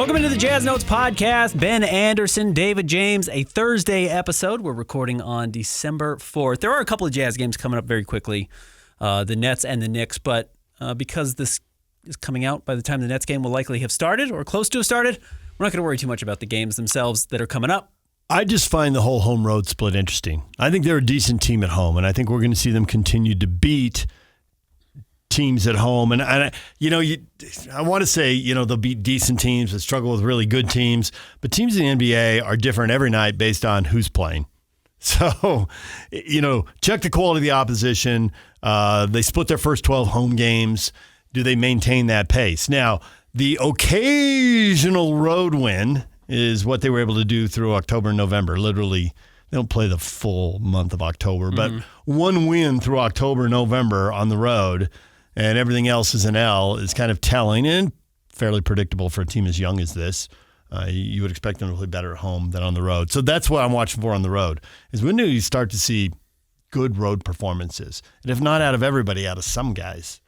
Welcome into the Jazz Notes podcast. Ben Anderson, David James, a Thursday episode. We're recording on December 4th. There are a couple of Jazz games coming up very quickly, the Nets and the Knicks, but because this is coming out by the time the Nets game will likely have started or close to have started, we're not going to worry too much about the games themselves that are coming up. I just find the whole home-road split interesting. I think they're a decent team at home, and I think we're going to see them continue to beat teams at home. And I want to say, they'll beat decent teams that struggle with really good teams, but teams in the NBA are different every night based on who's playing. So, check the quality of the opposition. They split their first 12 home games. Do they maintain that pace? Now, the occasional road win is what they were able to do through October and November. Literally, they don't play the full month of October, but one win through October, November on the road, and everything else is an L, is kind of telling and fairly predictable for a team as young as this. You would expect them to play better at home than on the road. So that's what I'm watching for on the road, is when do you start to see good road performances? And if not out of everybody, out of some guys.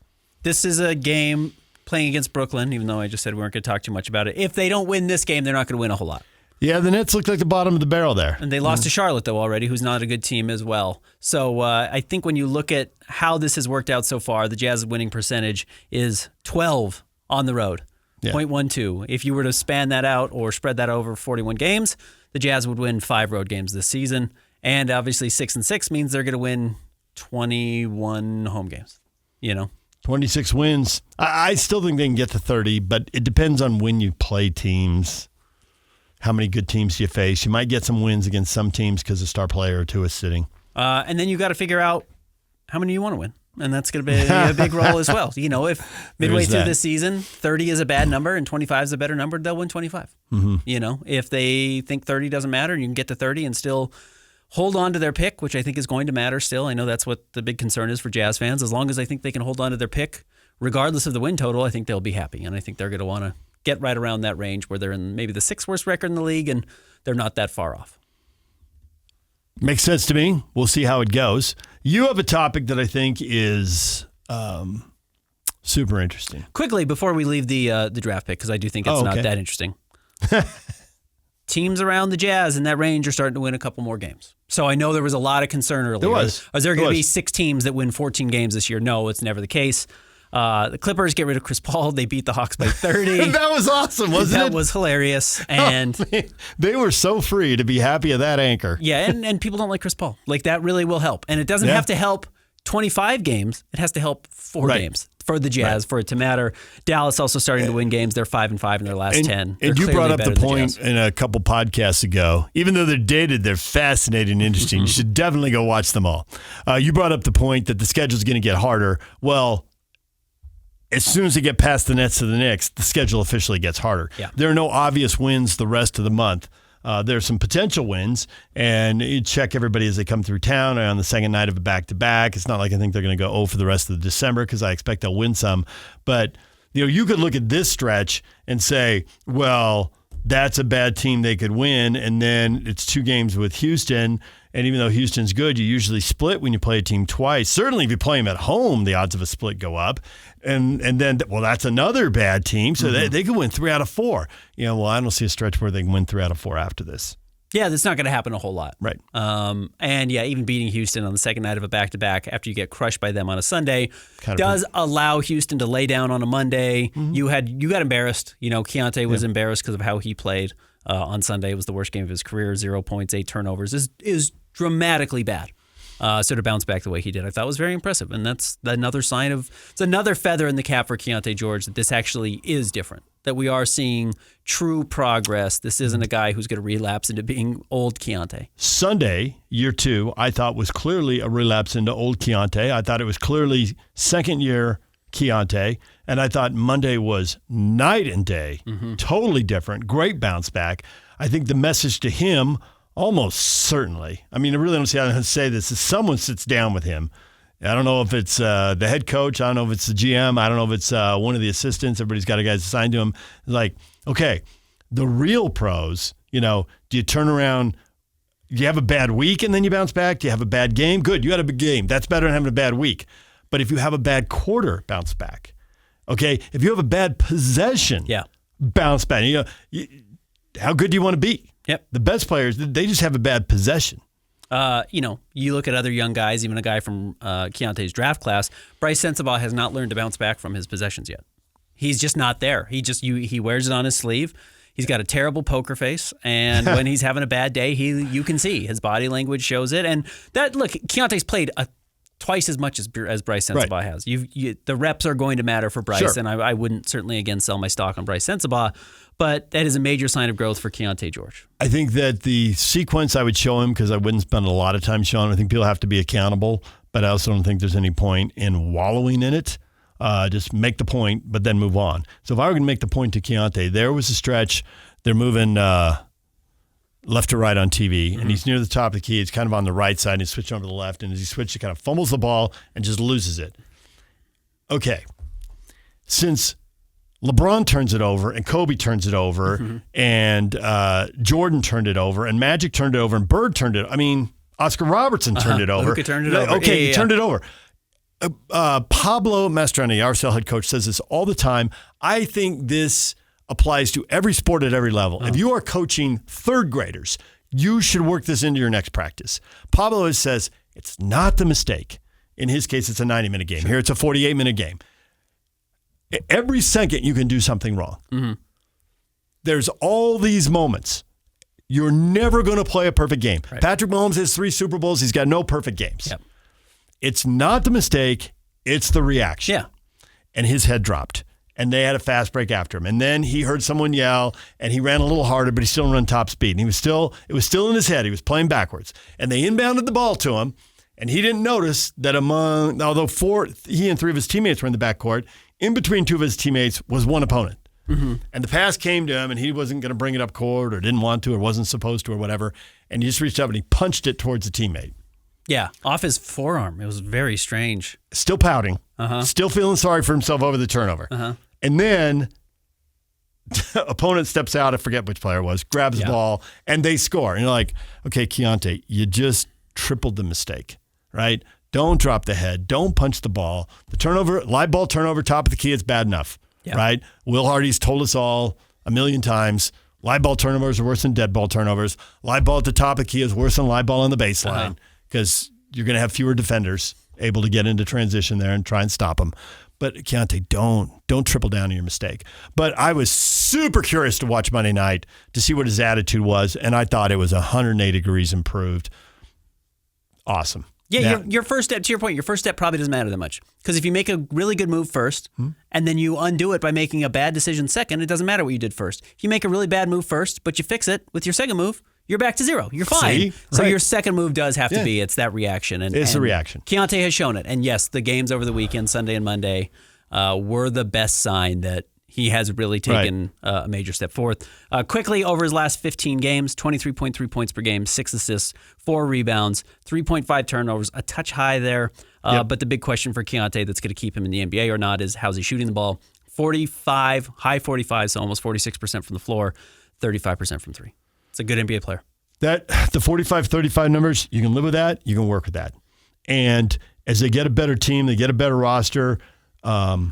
This is a game playing against Brooklyn, even though I just said we weren't going to talk too much about it. If they don't win this game, they're not going to win a whole lot. Yeah, the Nets look like the bottom of the barrel there. And they lost to Charlotte, though, already, who's not a good team as well. So I think when you look at how this has worked out so far, the Jazz's winning percentage is 12 on the road, 0.12. If you were to span that out or spread that over 41 games, the Jazz would win 5 road games this season. And obviously 6-6 means they're going to win 21 home games, 26 wins. I still think they can get to 30, but it depends on when you play teams. How many good teams do you face? You might get some wins against some teams because a star player or two is sitting. And then you got to figure out how many you want to win. And that's going to be a big role as well. If midway through this season, 30 is a bad number and 25 is a better number, they'll win 25. If they think 30 doesn't matter and you can get to 30 and still hold on to their pick, which I think is going to matter still. I know that's what the big concern is for Jazz fans. As long as I think they can hold on to their pick, regardless of the win total, I think they'll be happy. And I think they're going to want to get right around that range where they're in maybe the 6th worst record in the league, and they're not that far off. Makes sense to me. We'll see how it goes. You have a topic that I think is super interesting. Quickly, before we leave the draft pick, because I do think it's not that interesting. Teams around the Jazz in that range are starting to win a couple more games. So I know there was a lot of concern earlier. There was. Is there going to be 6 teams that win 14 games this year? No, it's never the case. The Clippers get rid of Chris Paul. They beat the Hawks by 30. That was awesome, wasn't it? That was hilarious. And they were so free to be happy of that anchor. Yeah, and people don't like Chris Paul. That really will help. And it doesn't have to help 25 games. It has to help 4 games for the Jazz for it to matter. Dallas also starting to win games. They're 5-5 in their last 10. And you brought up the point in a couple podcasts ago. Even though they're dated, they're fascinating and interesting. You should definitely go watch them all. You brought up the point that the schedule's going to get harder. Well, as soon as they get past the Nets to the Knicks, the schedule officially gets harder. Yeah. There are no obvious wins the rest of the month. There's some potential wins, and you check everybody as they come through town on the second night of a back-to-back. It's not like I think they're going to go for the rest of December because I expect they'll win some. But you could look at this stretch and say, well, that's a bad team they could win, and then it's 2 games with Houston. And even though Houston's good, you usually split when you play a team twice. Certainly if you play them at home, the odds of a split go up. And then, that's another bad team. So they could win 3 out of 4. I don't see a stretch where they can win 3 out of 4 after this. Yeah, that's not going to happen a whole lot. Right. Even beating Houston on the second night of a back-to-back after you get crushed by them on a Sunday does allow Houston to lay down on a Monday. Mm-hmm. You got embarrassed. Keontae was embarrassed because of how he played on Sunday. It was the worst game of his career. 0 points, 8 turnovers. Is dramatically bad. So to bounce back the way he did, I thought was very impressive. And that's another sign it's another feather in the cap for Keontae George that this actually is different, that we are seeing true progress. This isn't a guy who's going to relapse into being old Keontae. Sunday, year 2, I thought was clearly a relapse into old Keontae. I thought it was clearly second year Keontae. And I thought Monday was night and day, totally different, great bounce back. I think the message to him, almost certainly, I really don't see how to say this, is someone sits down with him. I don't know if it's the head coach. I don't know if it's the GM. I don't know if it's one of the assistants. Everybody's got a guy assigned to him. It's like, okay, the real pros, do you turn around, do you have a bad week and then you bounce back? Do you have a bad game? Good, you had a big game. That's better than having a bad week. But if you have a bad quarter, bounce back. Okay, if you have a bad possession, bounce back. How good do you want to be? Yep. The best players, they just have a bad possession. You look at other young guys, even a guy from Keontae's draft class. Bryce Sensabaugh has not learned to bounce back from his possessions yet. He's just not there. He wears it on his sleeve. He's got a terrible poker face, and when he's having a bad day, you can see his body language shows it. And Keontae's played twice as much as Bryce Sensabaugh has. The reps are going to matter for Bryce, sure. and I wouldn't certainly again sell my stock on Bryce Sensabaugh, but that is a major sign of growth for Keontae George. I think that the sequence I would show him, because I wouldn't spend a lot of time showing him. I think people have to be accountable, but I also don't think there's any point in wallowing in it. Just make the point, but then move on. So if I were going to make the point to Keontae, there was a stretch. They're moving left to right on TV, and he's near the top of the key. It's kind of on the right side, and he's switching over to the left, and as he switches, he kind of fumbles the ball and just loses it. Okay. Since LeBron turns it over, and Kobe turns it over, and Jordan turned it over, and Magic turned it over, and Bird turned it over. I mean, Oscar Robertson turned it over. Luka turned it over. Okay, he turned it over. Pablo Mastrani, our RSL head coach, says this all the time. I think this applies to every sport at every level. If you are coaching third graders, you should work this into your next practice. Pablo says it's not the mistake. In his case, it's a 90-minute game. Here, it's a 48-minute game. Every second, you can do something wrong. Mm-hmm. There's all these moments. You're never going to play a perfect game. Right. Patrick Mahomes has 3 Super Bowls. He's got no perfect games. Yep. It's not the mistake. It's the reaction. Yeah. And his head dropped. And they had a fast break after him. And then he heard someone yell, and he ran a little harder, but he still ran top speed. And it was still in his head. He was playing backwards. And they inbounded the ball to him, and he didn't notice that although he and 3 of his teammates were in the backcourt, in between 2 of his teammates was one opponent. Mm-hmm. And the pass came to him, and he wasn't going to bring it up court or didn't want to or wasn't supposed to or whatever. And he just reached up and he punched it towards the teammate. Yeah, off his forearm. It was very strange. Still pouting. Still feeling sorry for himself over the turnover. And then opponent steps out, I forget which player it was, grabs the ball, and they score. And you're like, okay, Keontae, you just tripled the mistake, right? Don't drop the head. Don't punch the ball. The turnover, live ball turnover, top of the key, it's bad enough, right? Will Hardy's told us all a million times, live ball turnovers are worse than dead ball turnovers. Live ball at the top of the key is worse than live ball on the baseline because you're going to have fewer defenders able to get into transition there and try and stop them. But Keontae, don't triple down on your mistake. But I was super curious to watch Monday night to see what his attitude was, and I thought it was 180 degrees improved. Awesome. Yeah, your first step, to your point, your first step probably doesn't matter that much. Because if you make a really good move first, and then you undo it by making a bad decision second, it doesn't matter what you did first. If you make a really bad move first, but you fix it with your second move, you're back to 0. You're fine. See? So right. your second move does have to be, it's that reaction. It's a reaction. Keontae has shown it. And yes, the games over the weekend, Sunday and Monday, were the best sign that he has really taken a major step forward. Quickly, over his last 15 games, 23.3 points per game, 6 assists, 4 rebounds, 3.5 turnovers, a touch high there. But the big question for Keontae that's going to keep him in the NBA or not is how's he shooting the ball? 45, high 45, so almost 46% from the floor, 35% from 3. It's a good NBA player. The 45-35 numbers, you can live with that. You can work with that. And as they get a better team, they get a better roster, I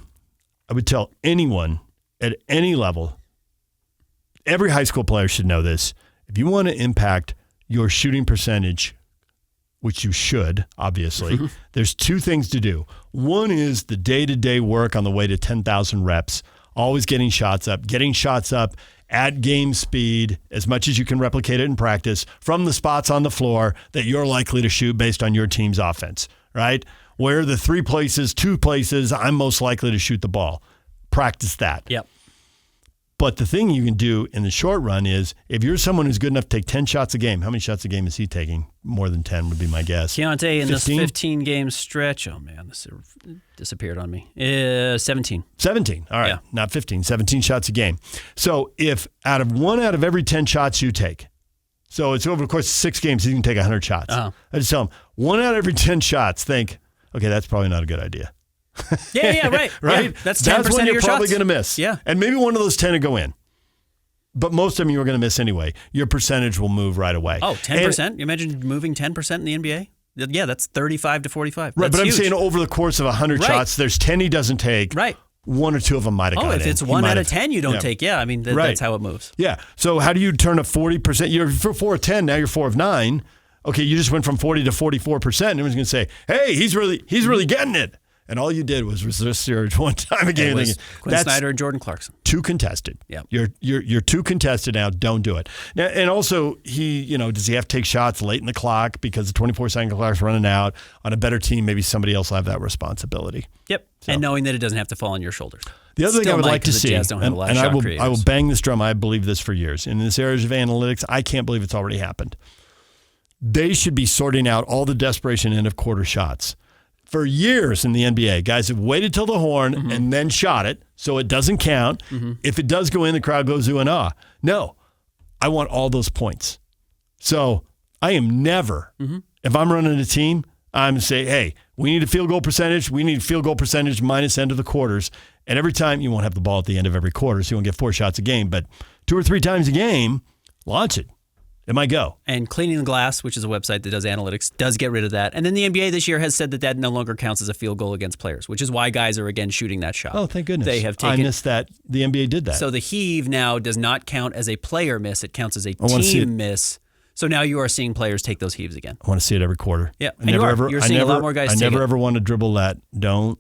would tell anyone at any level, every high school player should know this. If you want to impact your shooting percentage, which you should, obviously, there's 2 things to do. One is the day-to-day work on the way to 10,000 reps, always getting shots up at game speed as much as you can replicate it in practice from the spots on the floor that you're likely to shoot based on your team's offense, right? Where the 2 places I'm most likely to shoot the ball. Practice that. Yep. But the thing you can do in the short run is if you're someone who's good enough to take 10 shots a game, how many shots a game is he taking? More than 10 would be my guess. Keontae in 15? This 15-game stretch, oh man, this disappeared on me. 17. 17, all right, not 15, 17 shots a game. So if one out of every 10 shots you take, so it's over the course of 6 games, you can take 100 shots. I just tell him, 1 out of every 10 shots, think, okay, that's probably not a good idea. Right. Right? Yeah, that's 10% That's when of you're your probably shots. going to miss. Yeah. And maybe one of those 10 will go in. But most of them you are going to miss anyway. Your percentage will move right away. Oh, 10%? You imagine moving 10% in the NBA? Yeah, that's 35 to 45. Right, that's but huge. I'm saying over the course of 100 shots, there's 10 he doesn't take. Right. one or two of them might have gotten if in. it's 1 out of 10 you don't take, I mean, that's how it moves. Yeah. So how do you turn a 40%? You're 4 of 10, now you're 4 of 9. Okay, you just went from 40 to 44%. And everyone's going to say, hey, he's really getting it. And all you did was resist Series one time again. It was Quinn Snyder and Jordan Clarkson. Too contested. Yeah. You're too contested now. Don't do it. Now, and also, does he have to take shots late in the clock because the 24-second clock's running out? On a better team, maybe somebody else will have that responsibility. Yep. So. And knowing that it doesn't have to fall on your shoulders. The other thing I would like to see, and I will bang this drum, I believe this for years. In this area of analytics, I can't believe it's already happened. They should be sorting out all the desperation end of quarter shots. For years in the NBA, guys have waited till the horn and then shot it, so it doesn't count. If it does go in, the crowd goes ooh and ah. No, I want all those points. So I am never, if I'm running a team, I'm saying, hey, we need a field goal percentage. We need field goal percentage minus end of the quarters. And every time, you won't have the ball at the end of every quarter, so you won't get 4 shots a game. But 2 or 3 times a game, launch it. It might go. And Cleaning the Glass, which is a website that does analytics, does get rid of that. And then the NBA this year has said that no longer counts as a field goal against players, which is why guys are again shooting that shot. Oh, thank goodness. They have taken, I missed that. The NBA did that. So the heave now does not count as a player miss. It counts as a team miss. So now you are seeing players take those heaves again. I want to see it every quarter. Yeah, you're seeing a lot more guys take it. I never ever want to dribble that. Don't.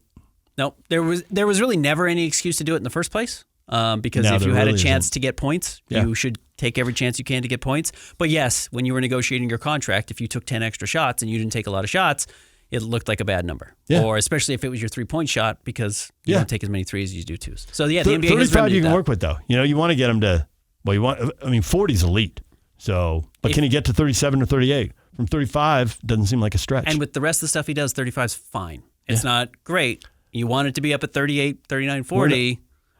No, there was really never any excuse to do it in the first place. Because if you had a chance to get points, you should take every chance you can to get points. But yes, when you were negotiating your contract, if you took 10 extra shots and you didn't take a lot of shots, it looked like a bad number. Yeah. Or especially if it was your 3-point shot because you don't take as many threes as you do twos. So the NBA has 35 you can work with though. You want to get them to 40's elite. So, but can he get to 37 or 38? From 35 doesn't seem like a stretch. And with the rest of the stuff he does, 35's fine. It's not great. You want it to be up at 38, 39, 40.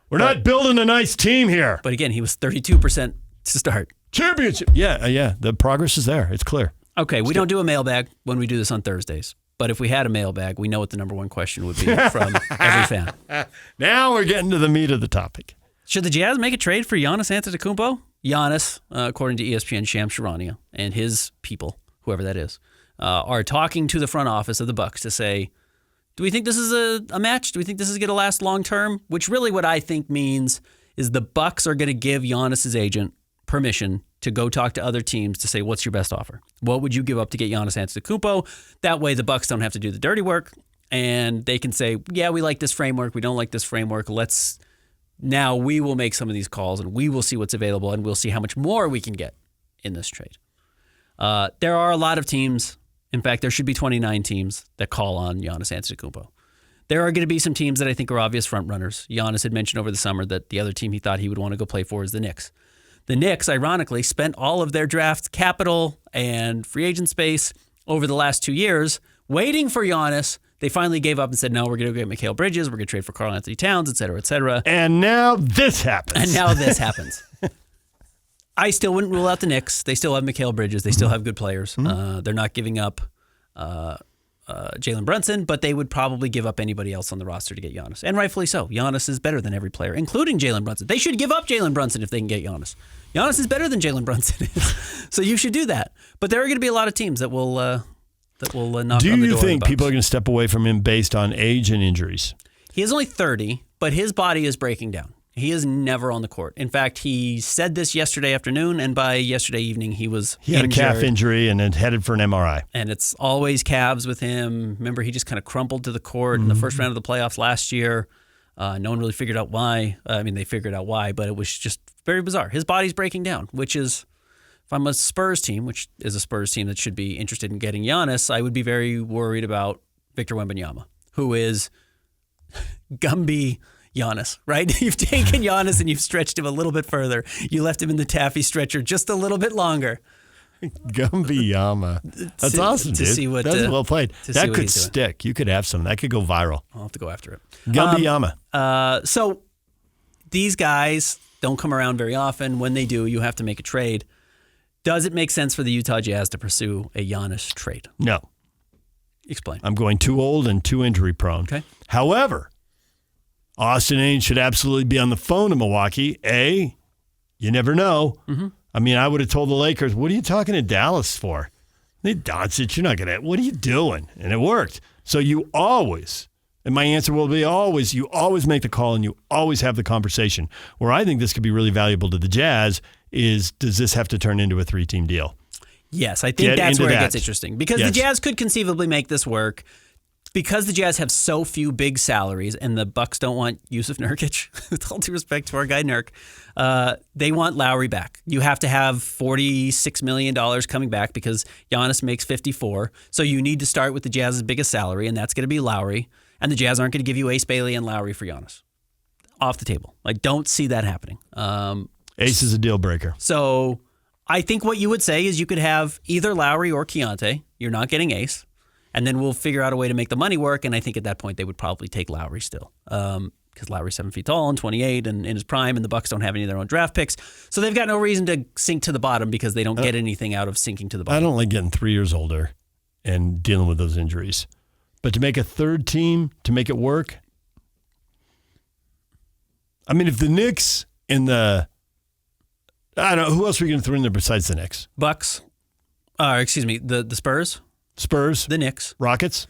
We're not building a nice team here. But again, he was 32% to start. Championship. Yeah. The progress is there. It's clear. Okay, we don't do a mailbag when we do this on Thursdays. But if we had a mailbag, we know what the number one question would be from every fan. Now we're getting to the meat of the topic. Should the Jazz make a trade for Giannis Antetokounmpo? Giannis, according to ESPN, Shams Charania and his people, whoever that is, are talking to the front office of the Bucks to say, do we think this is a match? Do we think this is going to last long term? Which really what I think means is the Bucks are going to give Giannis's agent permission to go talk to other teams to say, what's your best offer? What would you give up to get Giannis Antetokounmpo? That way the Bucks don't have to do the dirty work and they can say, yeah, we like this framework. We don't like this framework. Now we will make some of these calls and we will see what's available and we'll see how much more we can get in this trade. There are a lot of teams. In fact, there should be 29 teams that call on Giannis Antetokounmpo. There are going to be some teams that I think are obvious front runners. Giannis had mentioned over the summer that the other team he thought he would want to go play for is the Knicks. The Knicks, ironically, spent all of their draft capital and free agent space over the last 2 years waiting for Giannis. They finally gave up and said, no, we're going to go get Mikal Bridges. We're going to trade for Karl Anthony Towns, et cetera, et cetera. And now this happens. I still wouldn't rule out the Knicks. They still have Mikal Bridges. They still have good players. They're not giving up Jalen Brunson, but they would probably give up anybody else on the roster to get Giannis. And rightfully so. Giannis is better than every player, including Jalen Brunson. They should give up Jalen Brunson if they can get Giannis. Giannis is better than Jalen Brunson is. So you should do that. But there are going to be a lot of teams that will knock on the door. Do you think people are going to step away from him based on age and injuries? He is only 30, but his body is breaking down. He is never on the court. In fact, he said this yesterday afternoon, and by yesterday evening, he had a calf injury and then headed for an MRI. And it's always calves with him. Remember, he just kind of crumpled to the court in the first round of the playoffs last year. No one really figured out why. They figured out why, but it was just very bizarre. His body's breaking down, which is, if I'm a Spurs team, which is a Spurs team that should be interested in getting Giannis, I would be very worried about Victor Wembanyama, who is Gumby Giannis, right? You've taken Giannis and you've stretched him a little bit further. You left him in the taffy stretcher just a little bit longer. Gumby-yama. That's awesome, dude. That's well played. That could stick. You could have some. That could go viral. I'll have to go after it. Gumby-yama. So these guys don't come around very often. When they do, you have to make a trade. Does it make sense for the Utah Jazz to pursue a Giannis trade? No. Explain. I'm going too old and too injury prone. Okay. However, Austin Aines should absolutely be on the phone to Milwaukee. You never know. I would have told the Lakers, what are you talking to Dallas for? Doncic, you're not going to. What are you doing? And it worked. So you always And my answer will be always, you always make the call and you always have the conversation. Where I think this could be really valuable to the Jazz is, does this have to turn into a 3-team deal? Yes, I think that's where it gets interesting. Because the Jazz could conceivably make this work. Because the Jazz have so few big salaries and the Bucks don't want Yusuf Nurkic, with all due respect to our guy Nurk, they want Lowry back. You have to have $46 million coming back because Giannis makes 54. So you need to start with the Jazz's biggest salary, and that's going to be Lowry. And the Jazz aren't going to give you Ace Bailey and Lowry for Giannis. Off the table. I don't see that happening. Ace is a deal breaker. So I think what you would say is you could have either Lowry or Keontae. You're not getting Ace. And then we'll figure out a way to make the money work. And I think at that point they would probably take Lowry still. Because Lowry's 7 feet tall and 28 and in his prime, and the Bucks don't have any of their own draft picks. So they've got no reason to sink to the bottom because they don't get anything out of sinking to the bottom. I don't like getting 3 years older and dealing with those injuries. But to make a third team, to make it work, I mean, if the Knicks and I don't know, who else are we going to throw in there besides the Knicks? Bucks. The Spurs. Spurs. The Knicks. Rockets.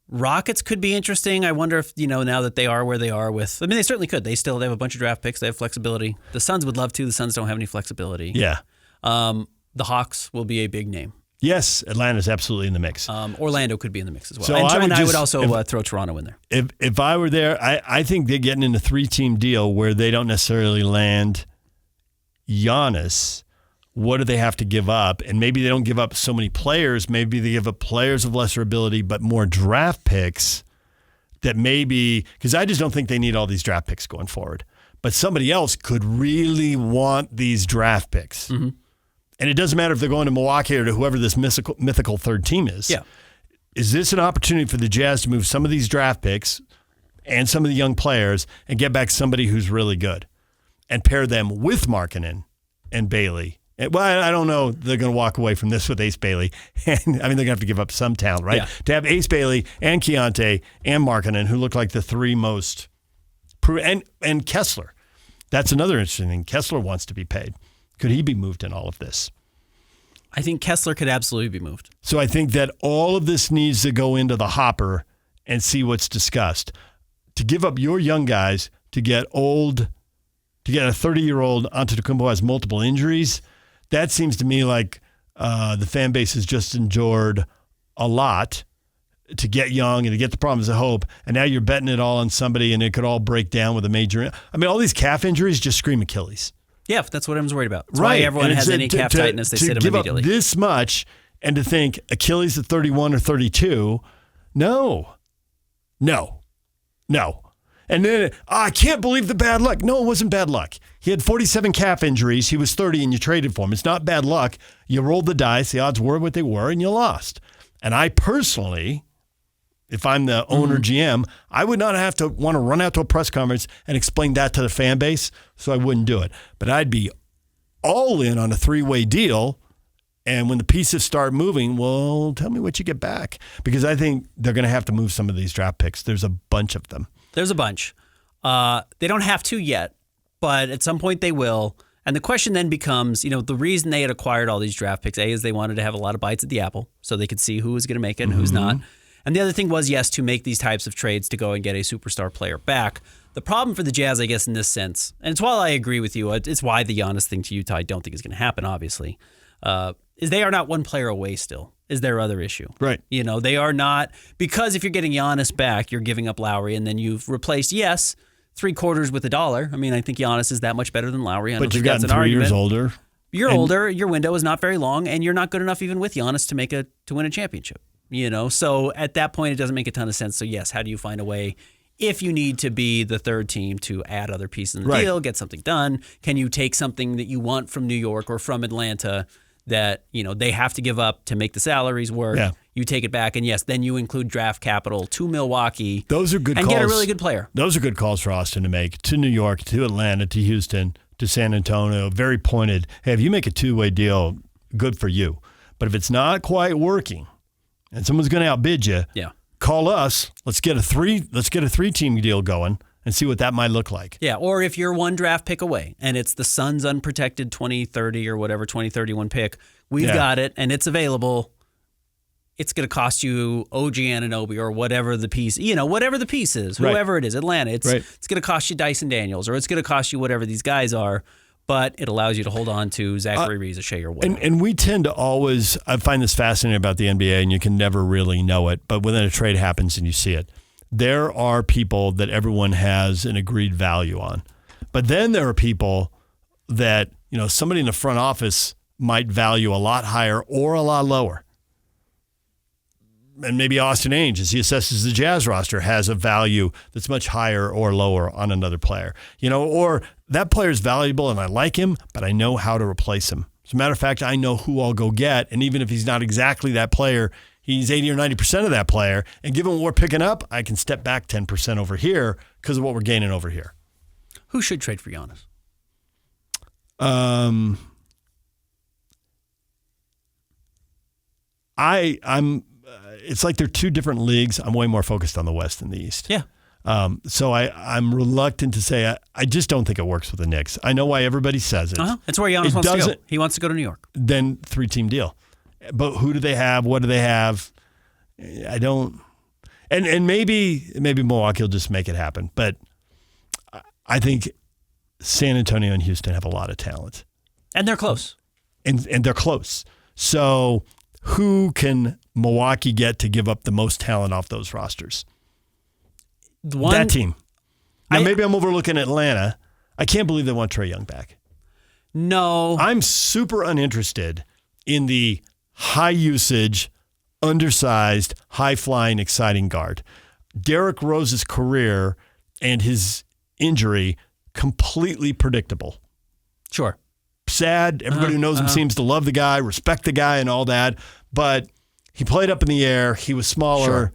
Rockets could be interesting. I wonder if, now that they are where they are with, they certainly could. They have a bunch of draft picks. They have flexibility. The Suns would love to. The Suns don't have any flexibility. Yeah. The Hawks will be a big name. Yes, Atlanta's absolutely in the mix. Orlando could be in the mix as well. So I would also throw Toronto in there. If I were there, I think they're getting in a 3-team deal where they don't necessarily land Giannis. What do they have to give up? And maybe they don't give up so many players. Maybe they give up players of lesser ability, but more draft picks that maybe, because I just don't think they need all these draft picks going forward. But somebody else could really want these draft picks. Mm-hmm. And it doesn't matter if they're going to Milwaukee or to whoever this mythical third team is. Yeah. Is this an opportunity for the Jazz to move some of these draft picks and some of the young players and get back somebody who's really good and pair them with Markkanen and Bailey? Well, I don't know. They're going to walk away from this with Ace Bailey. And they're going to have to give up some talent, right? Yeah. To have Ace Bailey and Keontae and Markkanen, who look like the 3 most and Kessler. That's another interesting thing. Kessler wants to be paid. Could he be moved in all of this? I think Kessler could absolutely be moved. So I think that all of this needs to go into the hopper and see what's discussed. To give up your young guys to get a 30-year-old Antetokounmpo has multiple injuries, that seems to me like the fan base has just endured a lot to get young and to get the problems of hope, and now you're betting it all on somebody and it could all break down with a major. I mean, all these calf injuries just scream Achilles. Yeah, that's what I was worried about. That's why everyone has any calf tightness, they sit them immediately. To give up this much and to think Achilles at 31 or 32, no. And then, I can't believe the bad luck. No, it wasn't bad luck. He had 47 calf injuries. He was 30 and you traded for him. It's not bad luck. You rolled the dice. The odds were what they were and you lost. And I personally, if I'm the owner GM, I would not have to want to run out to a press conference and explain that to the fan base, so I wouldn't do it. But I'd be all in on a 3-way deal, and when the pieces start moving, well, tell me what you get back. Because I think they're going to have to move some of these draft picks. There's a bunch of them. There's a bunch. They don't have to yet, but at some point they will. And the question then becomes, the reason they had acquired all these draft picks, A, is they wanted to have a lot of bites at the apple so they could see who was going to make it and who's not. And the other thing was, yes, to make these types of trades to go and get a superstar player back. The problem for the Jazz, I guess, in this sense, and it's while I agree with you, it's why the Giannis thing to Utah I don't think is going to happen, obviously, is they are not one player away still, is their other issue. Right. They are not, because if you're getting Giannis back, you're giving up Lowry, and then you've replaced, yes, 3/4 with $1. I mean, I think Giannis is that much better than Lowry. But you've gotten 3 years older. You're older, your window is not very long, and you're not good enough even with Giannis to win a championship. So at that point, it doesn't make a ton of sense. So yes, how do you find a way, if you need to be the third team, to add other pieces in the deal, get something done? Can you take something that you want from New York or from Atlanta that they have to give up to make the salaries work? Yeah. You take it back, and yes, then you include draft capital to Milwaukee. Those are good and calls. Get a really good player. Those are good calls for Austin to make, to New York, to Atlanta, to Houston, to San Antonio. Very pointed. Hey, if you make a 2-way deal, good for you. But if it's not quite working, and someone's going to outbid you, call us. Let's get a 3-team deal going and see what that might look like. Yeah, or if you're one draft pick away and it's the Suns' unprotected 2030 or whatever 2031 pick, we've got it and it's available. it's going to cost you OG Anunoby or whatever the piece, whatever the piece is, whoever it is, Atlanta. It's going to cost you Dyson Daniels, or it's going to cost you whatever these guys are, but it allows you to hold on to Zachary Riza-Shea or whatever. And we tend to always, I find this fascinating about the NBA, and you can never really know it, but when a trade happens and you see it, there are people that everyone has an agreed value on. But then there are people that, somebody in the front office might value a lot higher or a lot lower. And maybe Austin Ainge, as he assesses the Jazz roster, has a value that's much higher or lower on another player. Or that player's valuable and I like him, but I know how to replace him. As a matter of fact, I know who I'll go get. And even if he's not exactly that player, he's 80 or 90% of that player. And given what we're picking up, I can step back 10% over here because of what we're gaining over here. Who should trade for Giannis? It's like they're two different leagues. I'm way more focused on the West than the East. Yeah. So I'm reluctant to say I just don't think it works with the Knicks. I know why everybody says it. That's where Giannis wants to go. He wants to go to New York. Then 3-team deal. But who do they have? What do they have? I don't. And maybe Milwaukee will just make it happen. But I think San Antonio and Houston have a lot of talent. And they're close. And they're close. So who can Milwaukee get to give up the most talent off those rosters? That team. Now, maybe I'm overlooking Atlanta. I can't believe they want Trae Young back. No. I'm super uninterested in the high-usage, undersized, high-flying, exciting guard. Derrick Rose's career and his injury, completely predictable. Sure. Sad. Everybody who knows him seems to love the guy, respect the guy and all that. But he played up in the air. He was smaller. Sure.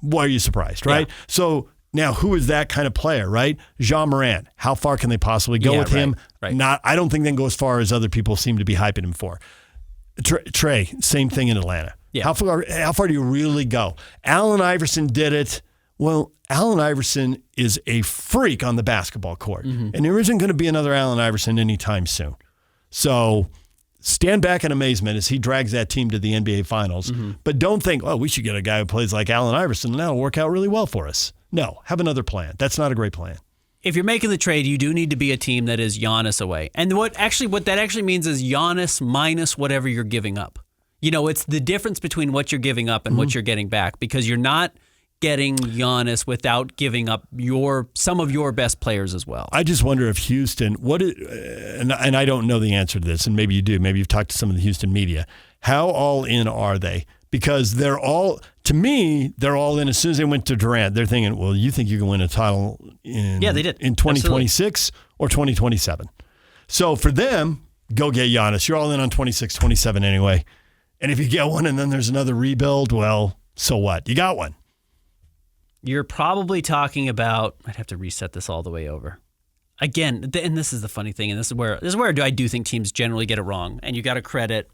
Why are you surprised, right? Yeah. So now who is that kind of player, right? Jean Morant. How far can they possibly go with him? Right. I don't think they can go as far as other people seem to be hyping him for. Trae, same thing in Atlanta. Yeah. How far do you really go? Allen Iverson did it. Well, Allen Iverson is a freak on the basketball court. Mm-hmm. And there isn't going to be another Allen Iverson anytime soon. So stand back in amazement as he drags that team to the NBA Finals. Mm-hmm. But don't think, we should get a guy who plays like Allen Iverson and that'll work out really well for us. No, have another plan. That's not a great plan. If you're making the trade, you do need to be a team that is Giannis away. And what that actually means is Giannis minus whatever you're giving up. It's the difference between what you're giving up and what you're getting back, because you're not getting Giannis without giving up some of your best players as well. I just wonder if Houston, and I don't know the answer to this, and maybe you do. Maybe you've talked to some of the Houston media. How all in are they? Because they're all in as soon as they went to Durant. They're thinking, well, you think you can win a title in 2026 or 2027. So for them, go get Giannis. You're all in on 26, 27 anyway. And if you get one and then there's another rebuild, well, so what? You got one. You're probably talking about, I'd have to reset this all the way over. Again, and this is the funny thing, and this is where I do think teams generally get it wrong. And you got to credit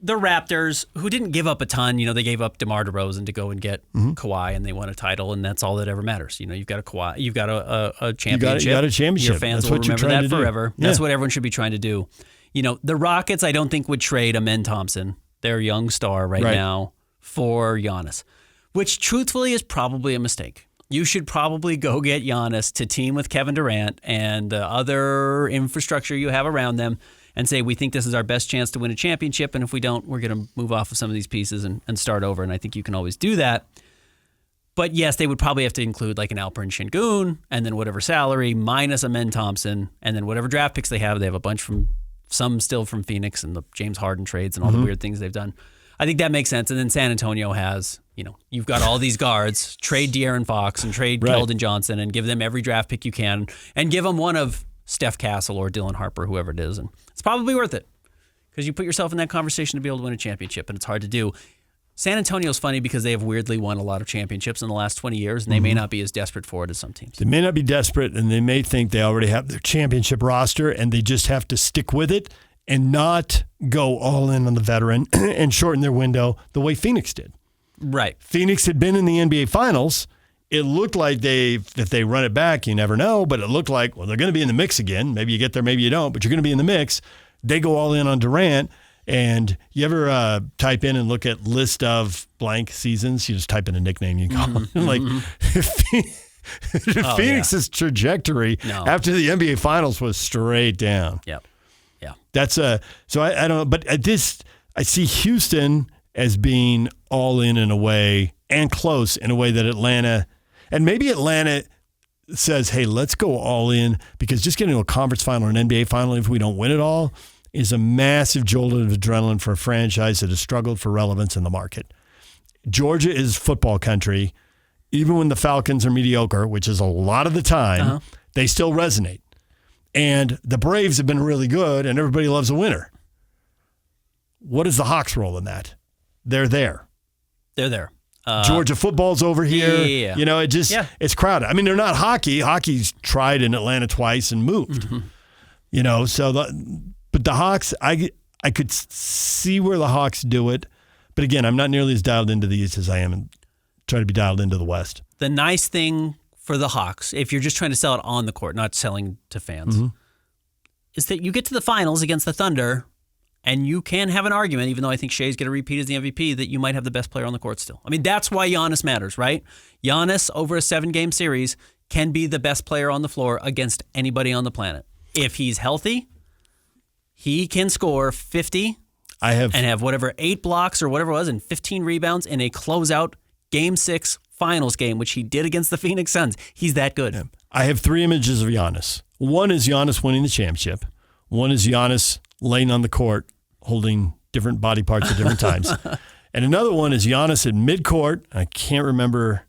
the Raptors, who didn't give up a ton. They gave up DeMar DeRozan to go and get Kawhi, and they won a title, and that's all that ever matters. You've got a Kawhi, you've got a championship. You got a championship. Your fans that's will remember that forever. Yeah. That's what everyone should be trying to do. The Rockets, I don't think would trade Amen Thompson, their young star right now, for Giannis, which truthfully is probably a mistake. You should probably go get Giannis to team with Kevin Durant and the other infrastructure you have around them and say, we think this is our best chance to win a championship, and if we don't, we're going to move off of some of these pieces and start over, and I think you can always do that. But yes, they would probably have to include like an Alperen Şengün and then whatever salary minus Amen Thompson and then whatever draft picks they have. They have a bunch some still from Phoenix and the James Harden trades and all the weird things they've done. I think that makes sense. And then San Antonio has, you've got all these guards, trade De'Aaron Fox and trade Keldon Johnson and give them every draft pick you can and give them one of Steph Castle or Dylan Harper, whoever it is. And it's probably worth it because you put yourself in that conversation to be able to win a championship, and it's hard to do. San Antonio's funny because they have weirdly won a lot of championships in the last 20 years, and they may not be as desperate for it as some teams. They may not be desperate, and they may think they already have their championship roster, and they just have to stick with it and not go all in on the veteran and shorten their window the way Phoenix did. Right. Phoenix had been in the NBA Finals. It looked like if they run it back, you never know, but it looked like, well, they're going to be in the mix again. Maybe you get there, maybe you don't, but you're going to be in the mix. They go all in on Durant, And you ever type in and look at list of blank seasons? You just type in a nickname you call it. Like Phoenix's trajectory after the NBA Finals was straight down. Yep. Yeah. That's so I don't know, but I see Houston as being all in a way and close in a way that Atlanta, and maybe Atlanta says, hey, let's go all in, because just getting to a conference final or an NBA final, if we don't win it all, is a massive jolt of adrenaline for a franchise that has struggled for relevance in the market. Georgia is football country. Even when the Falcons are mediocre, which is a lot of the time, they still resonate. And the Braves have been really good, and everybody loves a winner. What is the Hawks' role in that? They're there. They're there. Georgia football's over here. Yeah. You know, it's crowded. I mean, they're not hockey. Hockey's tried in Atlanta twice and moved. You know, but the Hawks, I could see where the Hawks do it. But again, I'm not nearly as dialed into the East as I am and try to be dialed into the West. The nice thing for the Hawks, if you're just trying to sell it on the court, not selling to fans, is that you get to the finals against the Thunder, and you can have an argument, even though I think Shea's going to repeat as the MVP, that you might have the best player on the court still. I mean, that's why Giannis matters, right? Giannis, over a 7-game series, can be the best player on the floor against anybody on the planet. If he's healthy, he can score 50 and have whatever 8 blocks or whatever it was and 15 rebounds in a closeout Game 6 finals game, which he did against the Phoenix Suns. He's that good. I have 3 images of Giannis. One is Giannis winning the championship. One is Giannis laying on the court, holding different body parts at different times. And another one is Giannis at midcourt. I can't remember.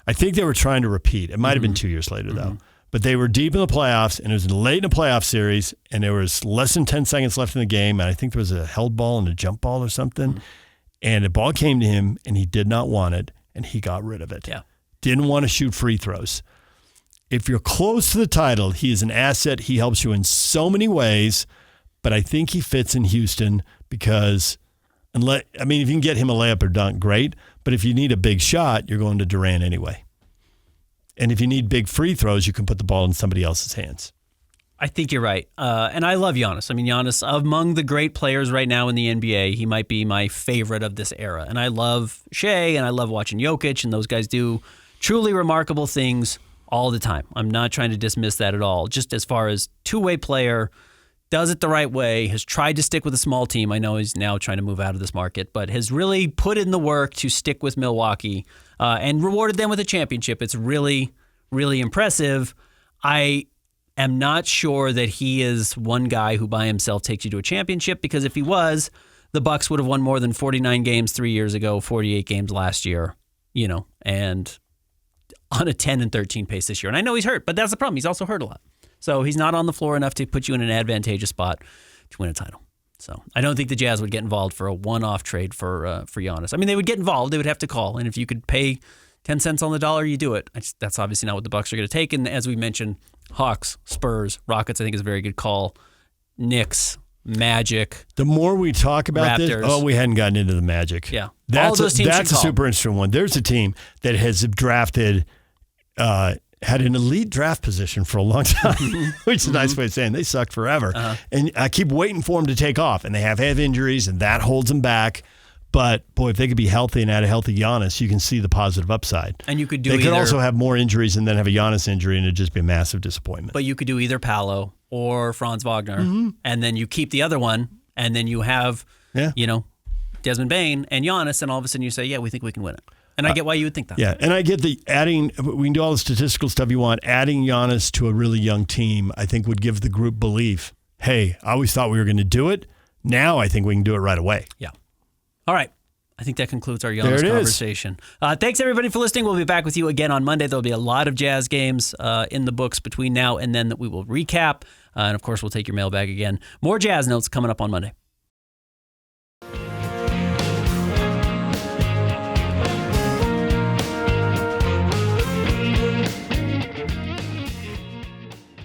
I think they were trying to repeat. It might have been 2 years later, though. But they were deep in the playoffs, and it was late in a playoff series, and there was less than 10 seconds left in the game, and I think there was a held ball and a jump ball or something. And the ball came to him, and he did not want it, and he got rid of it. Yeah. Didn't want to shoot free throws. If you're close to the title, he is an asset. He helps you in so many ways, but I think he fits in Houston because, if you can get him a layup or dunk, great. But if you need a big shot, you're going to Durant anyway. And if you need big free throws, you can put the ball in somebody else's hands. I think you're right. And I love Giannis. I mean, Giannis, among the great players right now in the NBA, he might be my favorite of this era. And I love Shea, and I love watching Jokic, and those guys do truly remarkable things all the time. I'm not trying to dismiss that at all. Just as far as two-way player, does it the right way, has tried to stick with a small team. I know he's now trying to move out of this market, but has really put in the work to stick with Milwaukee and rewarded them with a championship. It's really, really impressive. I am not sure that he is one guy who by himself takes you to a championship, because if he was, the Bucks would have won more than 49 games 3 years ago, 48 games last year, and on a 10-13 pace this year. And I know he's hurt, but that's the problem. He's also hurt a lot. So he's not on the floor enough to put you in an advantageous spot to win a title. So I don't think the Jazz would get involved for a one-off trade for Giannis. I mean, they would get involved. They would have to call. And if you could pay 10 cents on the dollar, you do it. That's obviously not what the Bucks are going to take. And as we mentioned, Hawks, Spurs, Rockets, I think is a very good call. Knicks, Magic. The more we talk about Raptors. this, we hadn't gotten into the Magic. Yeah. That's those teams a super interesting one. There's a team that has drafted, had an elite draft position for a long time, which is a nice way of saying they sucked forever. And I keep waiting for them to take off, and they have had injuries, and that holds them back. But, boy, if they could be healthy and add a healthy Giannis, you can see the positive upside. And you could do They could also have more injuries and then have a Giannis injury, and it'd just be a massive disappointment. But you could do either Paolo or Franz Wagner, and then you keep the other one, and then you have, Desmond Bane and Giannis, and all of a sudden you say, yeah, we think we can win it. And I get why you would think that. Yeah, and I get we can do all the statistical stuff you want. Adding Giannis to a really young team, I think, would give the group belief. Hey, I always thought we were going to do it. Now I think we can do it right away. Yeah. All right. I think that concludes our Giannis conversation. Thanks, everybody, for listening. We'll be back with you again on Monday. There'll be a lot of Jazz games in the books between now and then that we will recap. And, of course, we'll take your mailbag again. More Jazz notes coming up on Monday.